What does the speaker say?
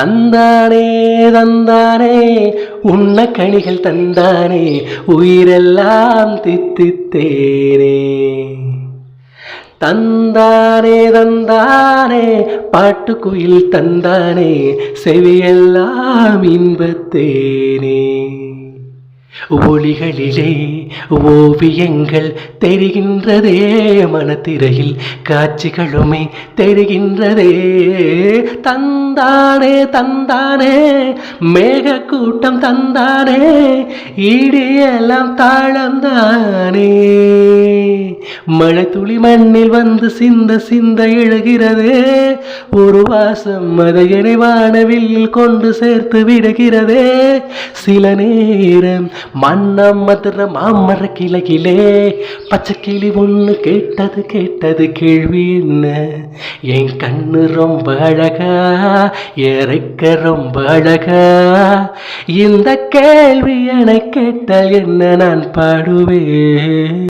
தந்தானே தந்தானே உண்ண கனிகள் தந்தானே உயிரெல்லாம் தித்தித்தேனே. தந்தானே தந்தானே பாட்டுக்குயில் தந்தானே செவியெல்லாம் இன்பத்தேனே. ஒளிகளிலே ஓவியங்கள் தெரிகின்றதே, மனத்திரையில் காட்சிகளுமே தெரிகின்றதே. தந்தானே தந்தானே மேக கூட்டம் தந்தானே இடியெல்லாம் தாளம்தானே. மழை துளி மண்ணில் வந்து சிந்த சிந்த எழுகிறதே, ஒரு வாசம் அதை வானவில் கொண்டு சேர்த்து விடுகிறதே. சில நேரம் மன்னம் மதுர மாமர கிளையிலே பச்சை கிளி ஒன்று கேட்டது கேட்டது கேள்வி என்ன, என் கண்ணு ரொம்ப அழகா இறக்க ரொம்ப அழகா. இந்த கேள்வி என கேட்டால் என்ன நான் பாடுவேன்.